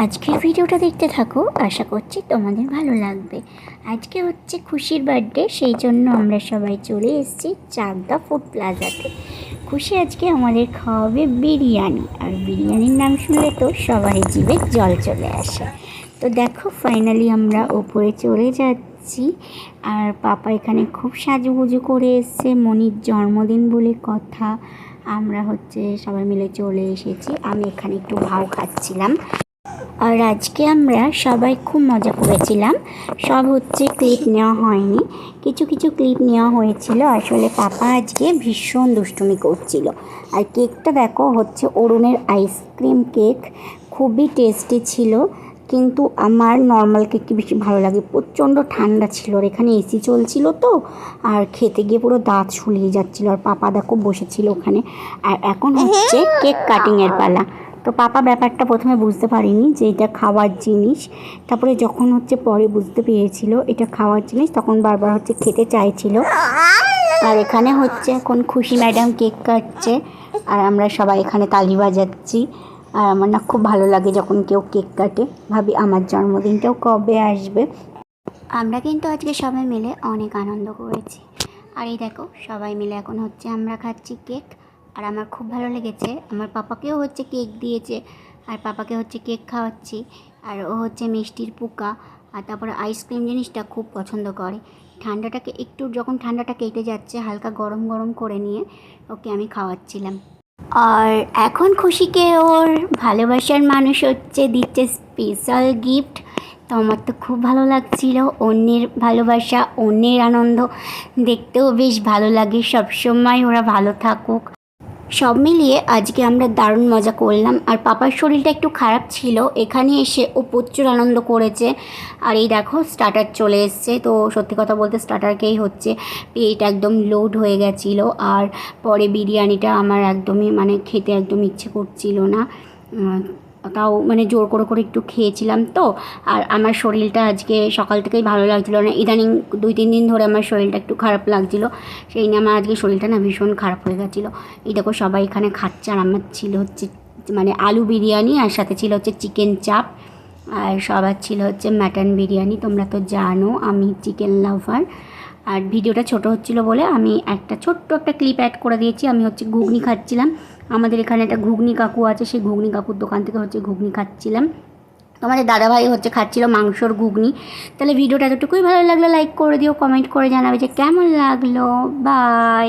আজকের ভিডিওটা দেখতে থাকো, আশা করছি তোমাদের ভালো লাগবে। আজকে হচ্ছে খুশির বার্থডে, সেই জন্য আমরা সবাই চলে এসেছি চাকদা ফুড প্লাজাতে। খুশি আজকে আমাদের খাওয়াবে বিরিয়ানি, আর বিরিয়ানির নাম শুনলে তো সবাই জিভে জল চলে আসে। তো দেখো ফাইনালি আমরা ওপরে চলে যাচ্ছি, আর পাপা এখানে খুব সাজুগুজু করে এসছে, মনির জন্মদিন বলে কথা। আমরা হচ্ছে সবাই মিলে চলে এসেছি, আমি এখানে একটু ভাও খাচ্ছিলাম। আর আজকে আমরা সবাই খুব মজা করেছিলাম। সব হচ্ছে ক্লিপ নেওয়া হয়নি, কিছু কিছু ক্লিপ নেওয়া হয়েছিল। আসলে পাপা আজকে ভীষণ দুষ্টুমি করছিল। আর কেকটা দেখো হচ্ছে অরুণের আইসক্রিম কেক, খুবই টেস্টি ছিল। কিন্তু আমার নর্মাল কেকটি বেশি ভালো লাগে, প্রচণ্ড ঠান্ডা ছিল, আর এখানে এসি চলছিল তো, আর খেতে গিয়ে পুরো দাঁত শুলিয়ে যাচ্ছিলো। আর পাপা দেখো বসেছিল ওখানে। আর এখন হচ্ছে কেক কাটিংয়ের পালা। তো পাপা ব্যাপারটা প্রথমে বুঝতে পারিনি যে এটা খাওয়ার জিনিস, তারপরে যখন হচ্ছে পরে বুঝতে পেরেছিল এটা খাওয়ার জিনিস, তখন বারবার হচ্ছে খেতে চাইছিল। আর এখানে হচ্ছে এখন খুশি ম্যাডাম কেক কাটছে, আর আমরা সবাই এখানে তালি বাজাচ্ছি। আর আমার না খুব ভালো লাগে যখন কেউ কেক কাটে, ভাবি আমার জন্মদিনটাও কবে আসবে। আমরা কিন্তু আজকে সবাই মিলে অনেক আনন্দ করেছি। আর এই দেখো সবাই মিলে এখন হচ্ছে আমরা খাচ্ছি কেক। আর আমার খুব ভালো লেগেছে, আমার পাপাকেও হচ্ছে কেক দিয়েছে, আর পাপাকে হচ্ছে কেক খাওয়াচ্ছি। আর ও হচ্ছে মিষ্টির পোকা, আর তারপরে আইসক্রিম জিনিসটা খুব পছন্দ করে। ঠান্ডাটাকে একটু যখন ঠান্ডাটা কেটে যাচ্ছে, হালকা গরম গরম করে নিয়ে ওকে আমি খাওয়াচ্ছিলাম। আর এখন খুশিকে ওর ভালোবাসার মানুষ হচ্ছে দিচ্ছে স্পেশাল গিফট। তো আমার তো খুব ভালো লাগছিল, অন্যের ভালোবাসা, অন্যের আনন্দ দেখতেও বেশ ভালো লাগে। সবসময় ওরা ভালো থাকুক। সব মিলিয়ে আজকে আমরা দারুণ মজা করলাম। আর পাপার শরীরটা একটু খারাপ ছিল, এখানে এসে ও প্রচুর আনন্দ করেছে। আর এই দেখো স্টার্টার চলে এসছে, তো সত্যি কথা বলতে স্টার্টারকেই হচ্ছে পেট একদম লোড হয়ে গেছিলো। আর পরে বিরিয়ানিটা আমার একদমই খেতে একদম ইচ্ছে করছিল না, তাও জোর করে করে একটু খেয়েছিলাম। তো আর আমার শরীরটা আজকে সকাল থেকেই ভালো লাগছিলো না, ইদানিং 2-3 দিন ধরে আমার শরীরটা একটু খারাপ লাগছিলো, সেই নিয়ে আমার আজকে শরীরটা না ভীষণ খারাপ হয়ে গেছিলো। এই দেখো সবাই এখানে খাচ্ছে, আর আমার ছিল হচ্ছে আলু বিরিয়ানি, আর সাথে ছিল হচ্ছে চিকেন চাপ, আর সবার ছিল হচ্ছে মাটন বিরিয়ানি। তোমরা তো জানো আমি চিকেন লাভার। আর ভিডিওটা ছোট হচ্ছিলো বলে আমি ছোট্ট একটা ক্লিপ অ্যাড করে দিয়েছি। আমি হচ্ছে ঘুগনি খাচ্ছিলাম, আমাদের এখানে একটা ঘুগনি কাকু আছে, সেই ঘুগনি কাকুর দোকান থেকে হচ্ছে ঘুগনি খাচ্ছিলাম। তো আমাদের দাদাভাই হচ্ছে খাচ্ছিল মাংসর ঘুগনি। তাহলে ভিডিওটা এতটুকুই ভালো লাগলো লাইক করে দিও, কমেন্ট করে জানাবে যে কেমন লাগলো। বাই।